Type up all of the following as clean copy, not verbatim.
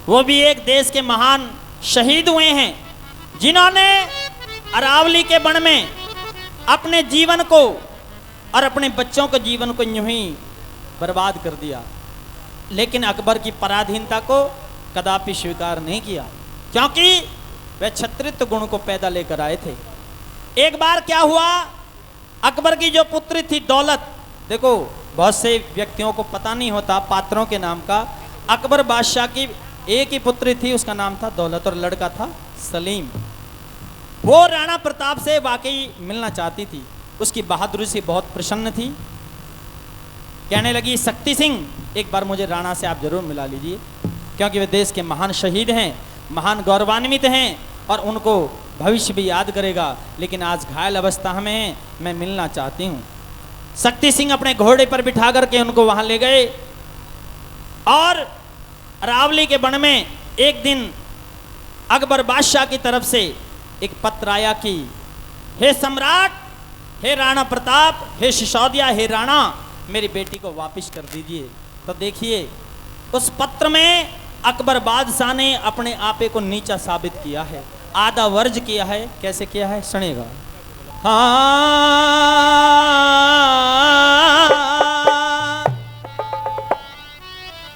वो भी एक देश के महान शहीद हुए हैं, जिन्होंने अरावली के बन में अपने जीवन को और अपने बच्चों के जीवन को यूं ही बर्बाद कर दिया, लेकिन अकबर की पराधीनता को कदापि स्वीकार नहीं किया, क्योंकि वे क्षत्रित्व गुण को पैदा लेकर आए थे। एक बार क्या हुआ, अकबर की जो पुत्री थी दौलत, देखो बहुत से व्यक्तियों को पता नहीं होता पात्रों के नाम का। अकबर बादशाह की एक ही पुत्री थी, उसका नाम था दौलत और लड़का था सलीम। वो राणा प्रताप से वाकई मिलना चाहती थी, उसकी बहादुरी से बहुत प्रसन्न थी। कहने लगी, शक्ति सिंह एक बार मुझे राणा से आप जरूर मिला लीजिए, क्योंकि वे देश के महान शहीद हैं, महान गौरवान्वित हैं और उनको भविष्य भी याद करेगा, लेकिन आज घायल अवस्था में है, मैं मिलना चाहती हूँ। शक्ति सिंह अपने घोड़े पर बिठा करके उनको वहां ले गए और अरावली के बन में एक दिन अकबर बादशाह की तरफ से एक पत्र आया कि हे सम्राट, हे राणा प्रताप, हे सिसोदिया, हे राणा, मेरी बेटी को वापस कर दीजिए। तो देखिए उस पत्र में अकबर बादशाह ने अपने आपे को नीचा साबित किया है, आधा वर्ज किया है। कैसे किया है सुनेगा।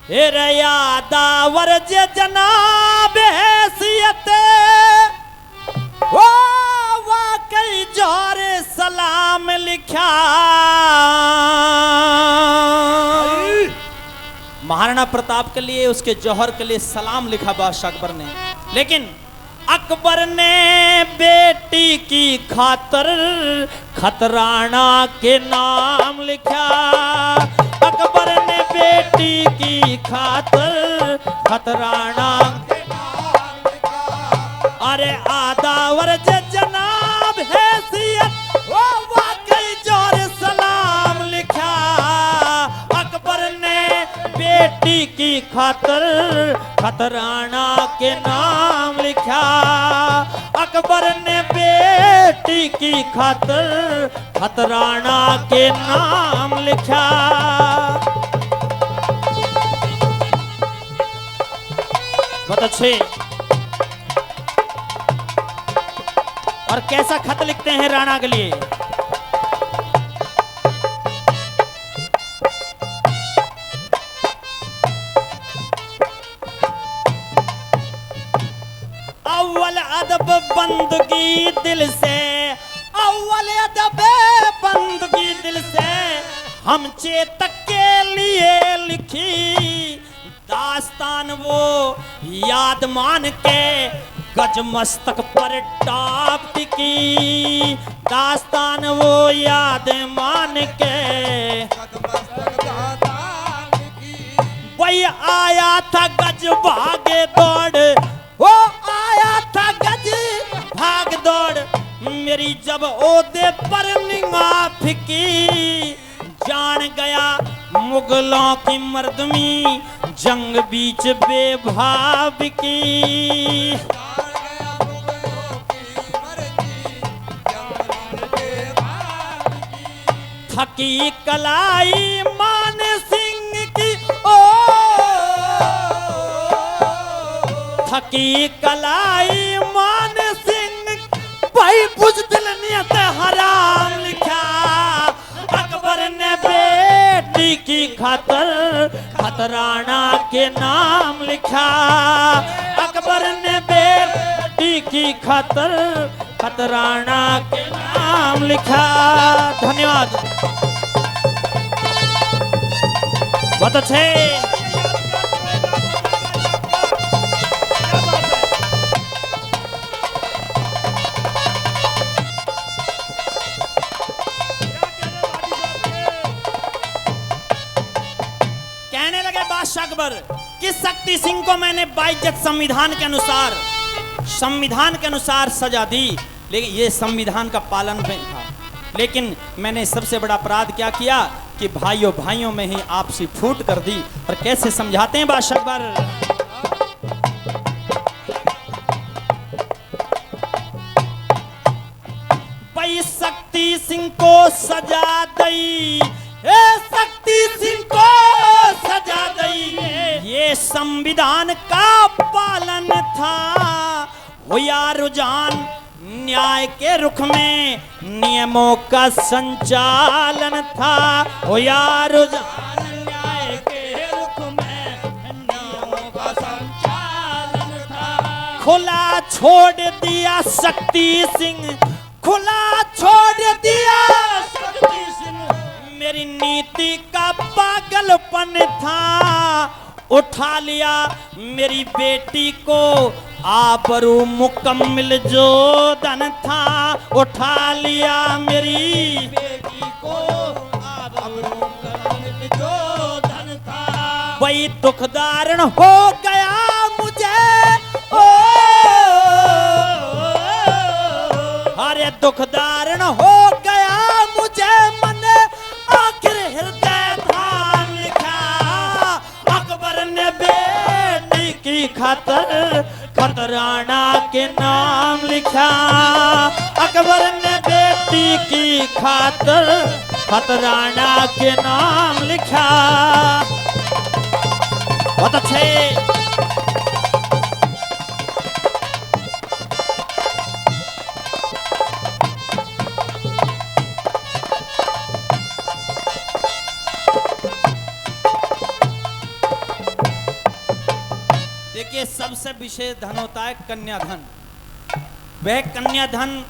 हे आधा वर्ज जनाब हैसियत वो वाकई जोरे सलाम लिखा। महाराणा प्रताप के लिए, उसके जौहर के लिए सलाम लिखा बादशाह अकबर ने, लेकिन अकबर ने बेटी की खातर खतराना के नाम लिखा। अकबर ने बेटी की खातर खतराना के नाम लिखा। अरे आधा वर्ज जनाब हैसियत वो वाकई जोर सलाम लिखा। अकबर ने बेटी की खातर खतराना के नाम लिखा। अकबर ने बेटी की खातर खतराना के नाम लिखा। बहुत अच्छे। और कैसा खत लिखते हैं राणा के लिए। अव्वल अदब बंदगी दिल से, अव्वल अदब बंदगी दिल से, हम चेतक के लिए लिखी दास्तान वो याद मान के गज मस्तक पर टाप टिकी। दास्तान वो याद मान के वही आया था गज भागे दौड़, वो आया था गज भाग दौड़। मेरी जब ओदे पर निगाह फिकी, जान गया मुगलों की मर्दमी जंग बीच बेभाव की। थकी कलाई मान सिंह की ओ, थकी कलाई मान सिंह भाई बुज़दिल नियत हराम लिखा। अकबर ने बेटी की खातर खतराना के नाम लिखा। अकबर ने बेटी की खातर खतराना के नाम लिखा। धन्यवाद, बहुत अच्छे। कहने लगे बादशाह अकबर कि शक्ति सिंह को मैंने बाइज्जत संविधान के अनुसार सजा दी, लेकिन ये संविधान का पालन नहीं था। लेकिन मैंने सबसे बड़ा अपराध क्या किया कि भाइयों भाइयों में ही आपसी फूट कर दी। और कैसे समझाते हैं बादशाह अकबर। भाई शक्ति सिंह को सजा दई, शक्ति सिंह को सजा दई, ये संविधान का मन था, हो या रुझान न्याय के रुख में नियमों का संचालन था, हो या रुझान न्याय के रुख में नियमों का संचालन था। खुला छोड़ दिया शक्ति सिंह, खुला छोड़ दिया शक्ति सिंह, मेरी नीति का पागलपन था। उठा लिया मेरी बेटी को आबरू मुकम्मिल जो धन था, उठा लिया मेरी बेटी को आबरू मुकम्मिल जो धन था। वही दुख दारण हो गया मुझे, ओ अरे दुख दारण हो गया मुझे, मन आखिर हृदय था लिखा। अकबर ने बेटी की खातर खतराना के नाम लिखा, अकबर ने बेटी की खातर खतराना के नाम लिखा। बहुत अच्छे। देखिए सबसे विशेष धन होता है कन्याधन। वह कन्याधन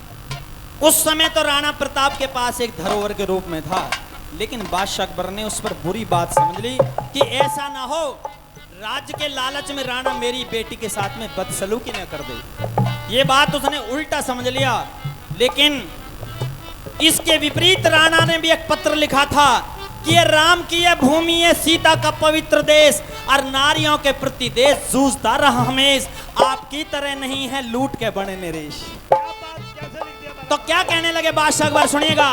उस समय तो राणा प्रताप के पास एक धरोहर के रूप में था, लेकिन बादशाह अकबर ने उस पर बुरी बात समझ ली कि ऐसा ना हो राज्य के लालच में राणा मेरी बेटी के साथ में बदसलूकी न कर दे। ये बात उसने उल्टा समझ लिया। लेकिन इसके विपरीत राणा ने भी एक पत्र लिखा था कि ये राम की यह भूमि है, सीता का पवित्र देश, और नारियों के प्रति देश जूझता रहा हमेश। आपकी तरह नहीं है लूट के बने नरेश। तो क्या कहने लगे बादशाह अकबर, सुनिएगा।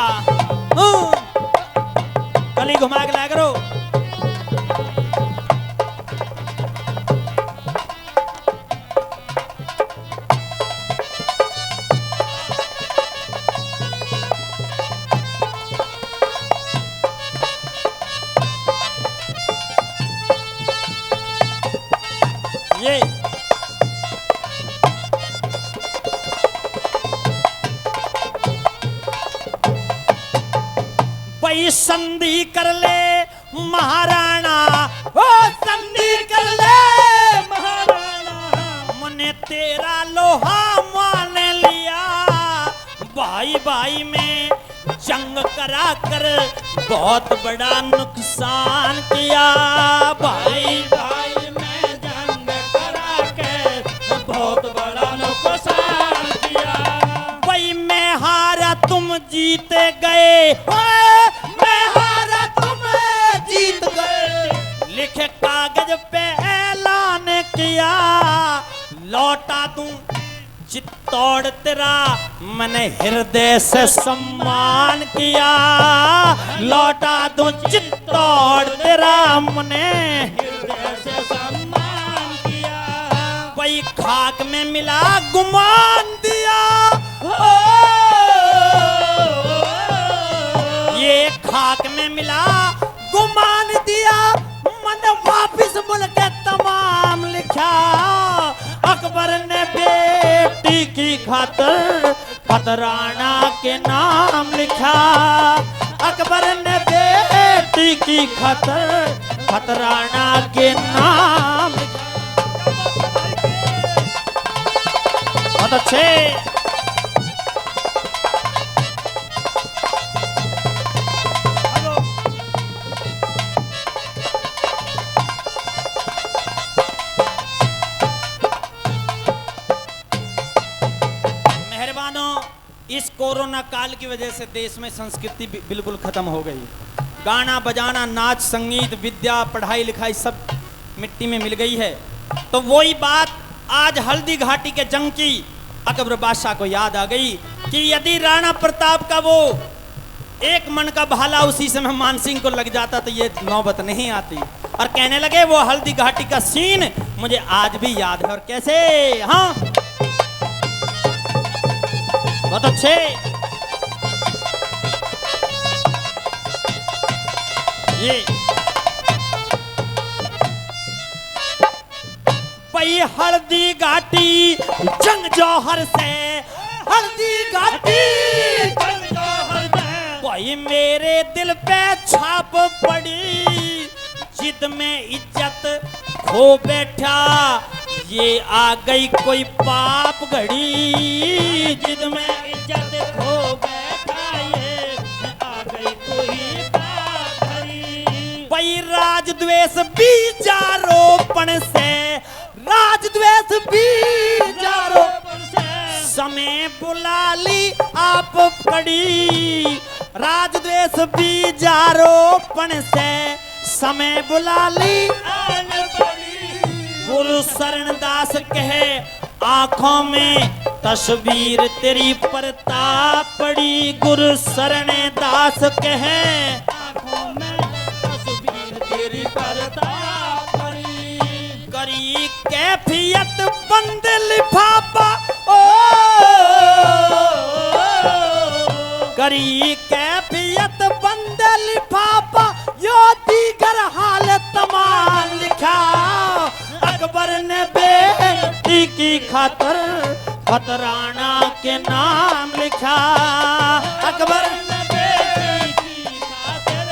कली घुमा के लाया करो। ये भाई संधि कर ले महाराणा, ओ संधि कर ले महाराणा, मने तेरा लोहा मान लिया। भाई भाई में जंग करा कर बहुत बड़ा नुकसान किया। भाई भाई में जंग करा के बहुत बड़ा नुकसान किया। भाई मैं हारा तुम जीते गए, मैं हारा तुम जीत गए, लिखे कागज पे ऐलान किया। लौटा दूं चित्तौड़ तेरा, मैंने हृदय से सम्मान किया। लौटा दूं चित्तौड़ तेरा, मैंने हृदय से सम्मान किया। वही खाक में मिला गुमान दिया, ये खाक में मिला गुमान दिया। मन वापिस मुल्क तमाम लिखा। अकबर ने बेटी की खातर खतराना के नाम लिखा। अकबर ने बेटी की खातर खतराना के नाम लिखा। बहुत अच्छे। इस कोरोना काल की वजह से देश में संस्कृति बिल्कुल खत्म हो गई। गाना बजाना, नाच संगीत, विद्या, पढ़ाई लिखाई सब मिट्टी में मिल गई है। तो वही बात आज हल्दी घाटी के जंग की अकबर बादशाह को याद आ गई कि यदि राणा प्रताप का वो एक मन का भाला उसी समय मानसिंह को लग जाता तो ये नौबत नहीं आती। और कहने लगे वो हल्दी घाटी का सीन मुझे आज भी याद है। और कैसे? हाँ, बहुत अच्छे। ये भाई हल्दी घाटी जंग जौहर से, हल्दी घाटी जंग जौहर से। भाई मेरे दिल पे छाप पड़ी, जिद में इज्जत खो बैठा, ये आ गई कोई पाप घड़ी। जिद में इज्जत खो बैठा, ये आ गई कोई पाप घड़ी। भाई राजद्वेष बीजारोपण से, राजद्वेष बीजारोपण से समय बुला ली आप पड़ी। राजद्वेष बीजारोपण से समय बुला ली आप पड़ी। गुरु शरणदास कहे आंखों में तस्वीर तेरी प्रताप पड़ी। गुरु शरणदास कहे आंखों में तस्वीर तेरी प्रताप पड़ी। करी कैफियत बंद लिफाफा, ओ करी कैफियत बंद लिफाफा, यो दीगर हाल तमाम लिखा। अकबर ने बेटी की खातर खतराना के नाम लिखा। अकबर ने बेटी की खातर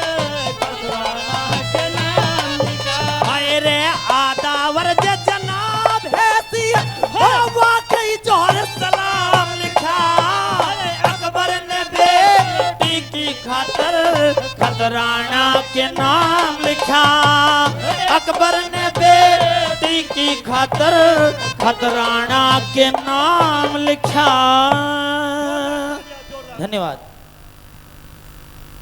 खतराना के नाम लिखा। हाय रे आदावर जे जनाब हैसियत, हो वाकई जौहर सलाम लिखा। अकबर ने बेटी की खातर खतराना के नाम लिखा। अकबर ने बेटी की खातर खतराना के नाम लिखा। धन्यवाद।